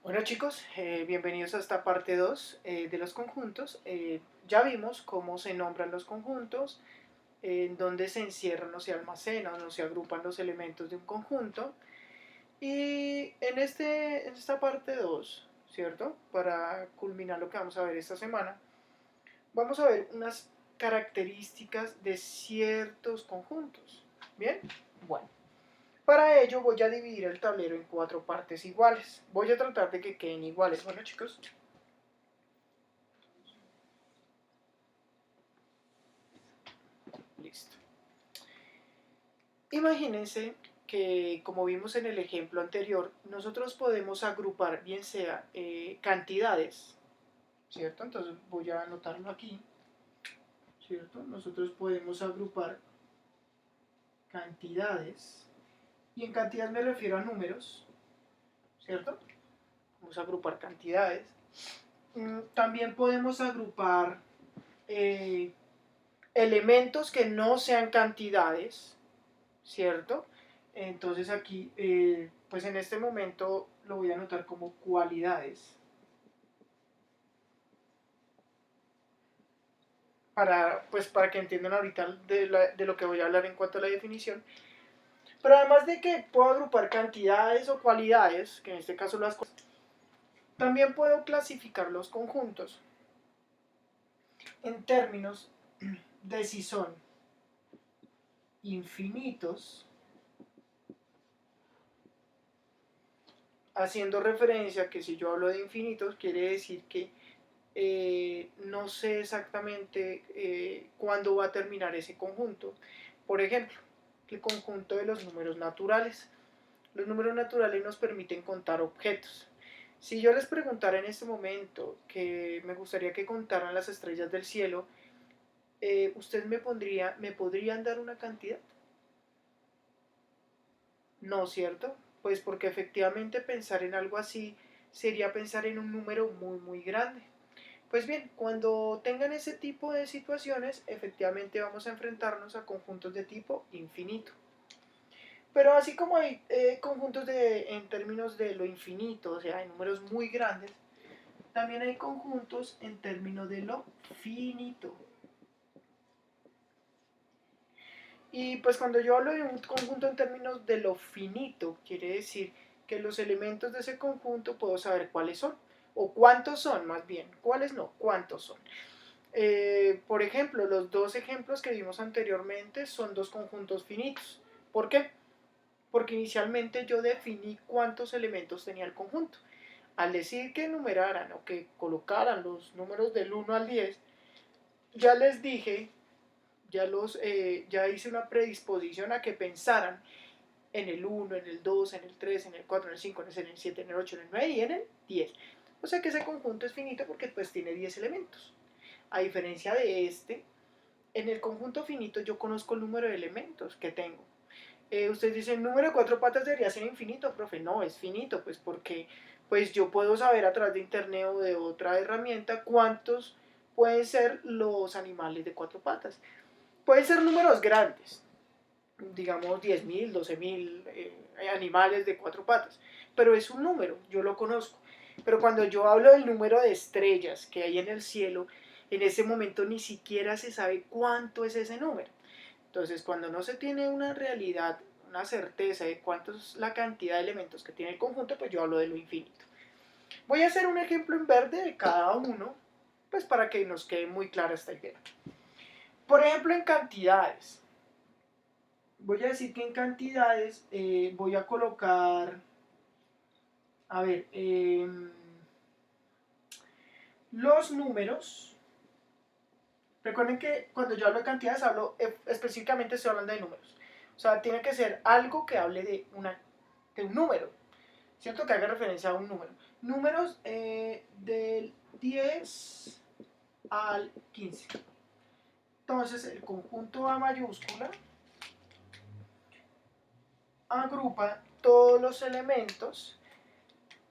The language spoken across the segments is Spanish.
Bueno chicos, bienvenidos a esta parte 2 de los conjuntos. Ya vimos cómo se nombran los conjuntos, en dónde se encierran o se almacenan o se agrupan los elementos de un conjunto. Y en esta parte 2, ¿cierto? Para culminar lo que vamos a ver esta semana, vamos a ver unas características de ciertos conjuntos. ¿Bien? Bueno. Para ello voy a dividir el tablero en 4 partes iguales. Voy a tratar de que queden iguales. Bueno chicos, listo. Imagínense que, como vimos en el ejemplo anterior, nosotros podemos agrupar bien sea cantidades, ¿cierto? Entonces voy a anotarlo aquí, ¿cierto? Nosotros podemos agrupar cantidades, y en cantidad me refiero a números, ¿cierto? Vamos a agrupar cantidades. También podemos agrupar eh, elementos que no sean cantidades, ¿cierto? Entonces aquí, pues en este momento lo voy a anotar como cualidades. Para que entiendan ahorita de lo que voy a hablar en cuanto a la definición. Pero además de que puedo agrupar cantidades o cualidades, que en este caso las cosas, también puedo clasificar los conjuntos en términos de si son infinitos, haciendo referencia que si yo hablo de infinitos quiere decir que no sé exactamente cuándo va a terminar ese conjunto. Por ejemplo, el conjunto de los números naturales. Los números naturales nos permiten contar objetos. Si yo les preguntara en este momento que me gustaría que contaran las estrellas del cielo, ¿ustedes me podrían dar una cantidad? No, ¿cierto? Pues porque efectivamente pensar en algo así sería pensar en un número muy, muy grande. Pues bien, cuando tengan ese tipo de situaciones, efectivamente vamos a enfrentarnos a conjuntos de tipo infinito. Pero así como hay conjuntos en términos de lo infinito, o sea, en números muy grandes, también hay conjuntos en términos de lo finito. Y pues cuando yo hablo de un conjunto en términos de lo finito, quiere decir que los elementos de ese conjunto puedo saber cuáles son, o cuántos son más bien, cuáles no, cuántos son. Por ejemplo, los dos ejemplos que vimos anteriormente son dos conjuntos finitos. ¿Por qué? Porque inicialmente yo definí cuántos elementos tenía el conjunto. Al decir que numeraran o que colocaran los números del 1 al 10, ya les dije, ya hice una predisposición a que pensaran en el 1, en el 2, en el 3, en el 4, en el 5, en el 7, en el 8, en el 9 y en el 10. O sea que ese conjunto es finito porque pues tiene 10 elementos. A diferencia de este, en el conjunto finito yo conozco el número de elementos que tengo. Ustedes dicen, el número de 4 patas debería ser infinito, profe. No, es finito, pues porque pues yo puedo saber a través de internet o de otra herramienta cuántos pueden ser los animales de 4 patas. Pueden ser números grandes, digamos 10.000, 12.000 animales de 4 patas, pero es un número, yo lo conozco. Pero cuando yo hablo del número de estrellas que hay en el cielo, en ese momento ni siquiera se sabe cuánto es ese número. Entonces, cuando no se tiene una realidad, una certeza de cuánto es la cantidad de elementos que tiene el conjunto, pues yo hablo de lo infinito. Voy a hacer un ejemplo en verde de cada uno, pues para que nos quede muy clara esta idea. Por ejemplo, en cantidades. Voy a decir que en cantidades voy a colocar, a ver, los números. Recuerden que cuando yo hablo de cantidades, hablo específicamente estoy hablando de números. O sea, tiene que ser algo que hable de un número, ¿cierto? Que haga referencia a un número. Números del 10 al 15. Entonces, el conjunto A mayúscula agrupa todos los elementos,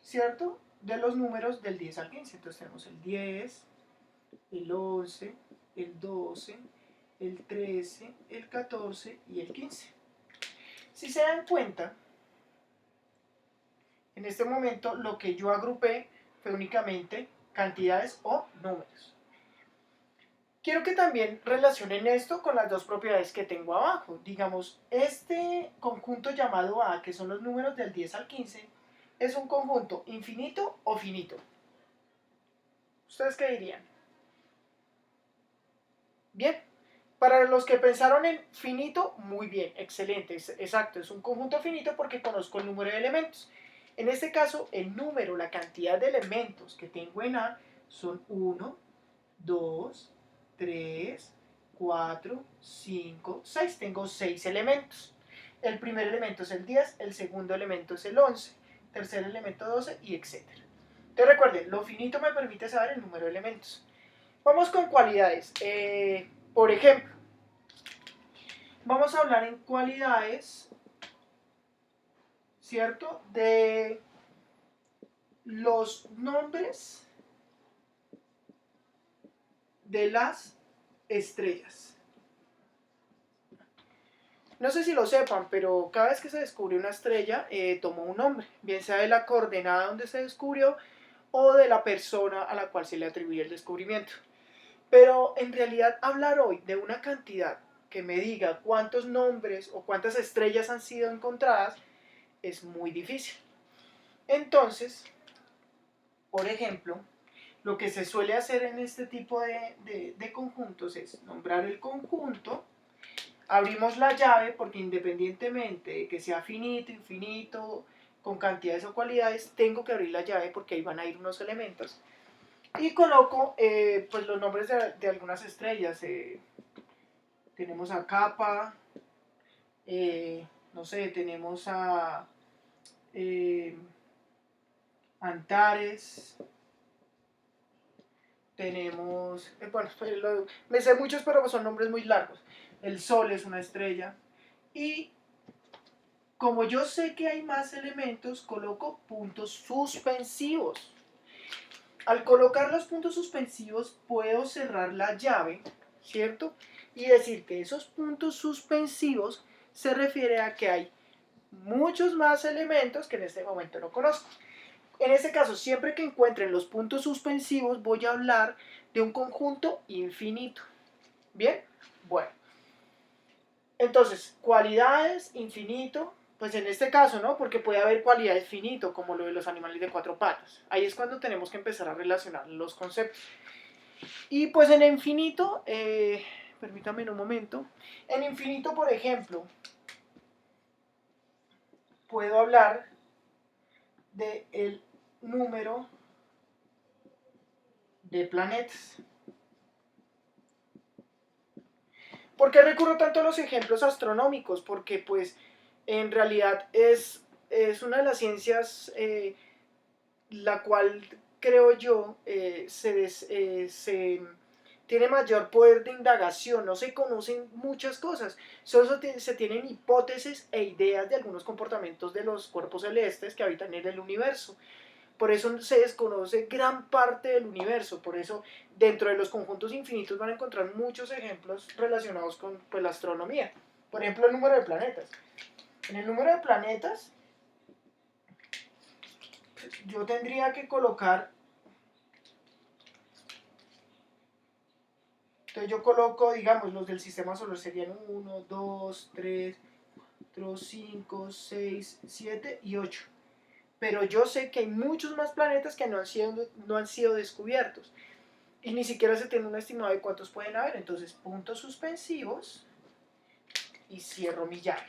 ¿cierto? De los números del 10 al 15. Entonces tenemos el 10, el 11, el 12, el 13, el 14 y el 15. Si se dan cuenta, En este momento lo que yo agrupé fue únicamente cantidades o números. Quiero que también relacionen esto con las dos propiedades que tengo abajo. Digamos, este conjunto llamado A, que son los números del 10 al 15, es un conjunto infinito o finito. ¿Ustedes qué dirían? Bien. Para los que pensaron en finito, muy bien, excelente, exacto, es un conjunto finito porque conozco el número de elementos. En este caso, el número, la cantidad de elementos que tengo en A son 1, 2, 3, 4, 5, 6. Tengo 6 elementos. El primer elemento es el 10, el segundo elemento es el 11, tercer elemento 12 y etcétera. Entonces recuerden, lo finito me permite saber el número de elementos. Vamos con cualidades. Por ejemplo, vamos a hablar en cualidades, ¿cierto? De los nombres de las estrellas. No sé si lo sepan, pero cada vez que se descubre una estrella, tomó un nombre, bien sea de la coordenada donde se descubrió o de la persona a la cual se le atribuye el descubrimiento. Pero en realidad hablar hoy de una cantidad que me diga cuántos nombres o cuántas estrellas han sido encontradas es muy difícil. Entonces, por ejemplo, lo que se suele hacer en este tipo de conjuntos es nombrar el conjunto, abrimos la llave porque independientemente de que sea finito, infinito, con cantidades o cualidades, tengo que abrir la llave porque ahí van a ir unos elementos. Y coloco pues los nombres de algunas estrellas. Tenemos a Kappa, no sé, tenemos a eh, Antares, tenemos, bueno, me sé muchos, pero son nombres muy largos. El Sol es una estrella. Y como yo sé que hay más elementos, coloco puntos suspensivos. Al colocar los puntos suspensivos puedo cerrar la llave, ¿cierto? Y decir que esos puntos suspensivos se refiere a que hay muchos más elementos que en este momento no conozco. En este caso, siempre que encuentren los puntos suspensivos, voy a hablar de un conjunto infinito. ¿Bien? Bueno. Entonces, cualidades, infinito, pues en este caso, ¿no? Porque puede haber cualidades finito, como lo de los animales de cuatro patas. Ahí es cuando tenemos que empezar a relacionar los conceptos. Y pues en infinito, permítame un momento, en infinito, por ejemplo, puedo hablar del número de planetas. ¿Por qué recurro tanto a los ejemplos astronómicos? Porque pues en realidad es una de las ciencias la cual creo yo se tiene mayor poder de indagación, no se conocen muchas cosas, solo se tienen hipótesis e ideas de algunos comportamientos de los cuerpos celestes que habitan en el universo. Por eso se desconoce gran parte del universo, por eso dentro de los conjuntos infinitos van a encontrar muchos ejemplos relacionados con pues, la astronomía. Por ejemplo, el número de planetas. En el número de planetas, yo tendría que colocar, entonces yo coloco, digamos, los del sistema solar serían 1, 2, 3, 4, 5, 6, 7 y 8. Pero yo sé que hay muchos más planetas que no han sido descubiertos. Y ni siquiera se tiene un estimado de cuántos pueden haber. Entonces, puntos suspensivos y cierro mi llave.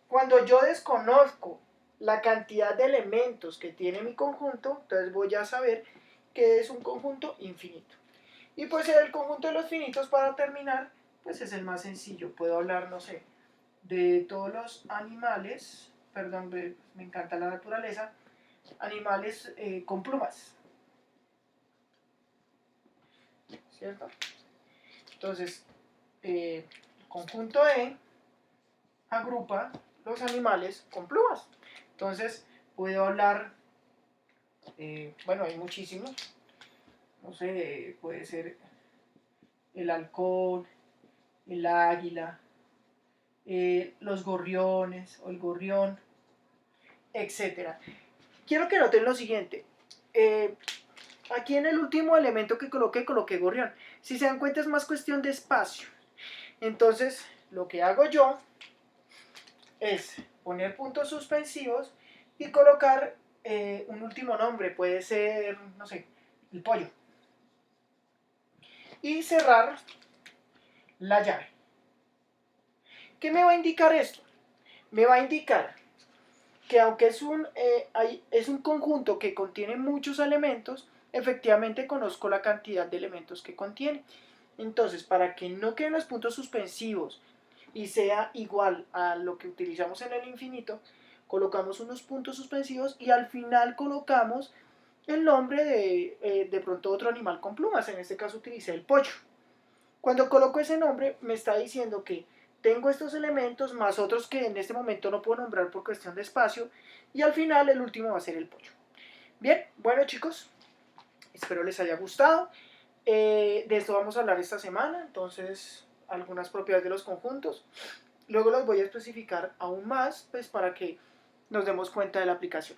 Cuando yo desconozco la cantidad de elementos que tiene mi conjunto, entonces voy a saber que es un conjunto infinito. Y pues el conjunto de los finitos, para terminar, pues es el más sencillo. Puedo hablar, no sé, de todos los animales, perdón, me encanta la naturaleza, animales con plumas, ¿cierto? Entonces, conjunto E agrupa los animales con plumas. Entonces, puedo hablar, bueno, hay muchísimos, no sé, puede ser el halcón, el águila, los gorriones o el gorrión, etcétera. Quiero que noten lo siguiente. Aquí en el último elemento que coloqué gorrión. Si se dan cuenta es más cuestión de espacio. Entonces, lo que hago yo es poner puntos suspensivos y colocar un último nombre. Puede ser, no sé, el pollo. Y cerrar la llave. ¿Qué me va a indicar esto? Me va a indicar que aunque es un conjunto que contiene muchos elementos, efectivamente conozco la cantidad de elementos que contiene. Entonces, para que no queden los puntos suspensivos y sea igual a lo que utilizamos en el infinito, colocamos unos puntos suspensivos y al final colocamos el nombre de pronto otro animal con plumas. En este caso utilicé el pollo. Cuando coloco ese nombre me está diciendo que tengo estos elementos más otros que en este momento no puedo nombrar por cuestión de espacio y al final el último va a ser el pollo. Bien, bueno chicos, espero les haya gustado. De esto vamos a hablar esta semana, entonces algunas propiedades de los conjuntos. Luego los voy a especificar aún más, pues para que nos demos cuenta de la aplicación.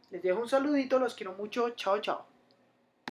Les dejo un saludito, los quiero mucho, chao chao.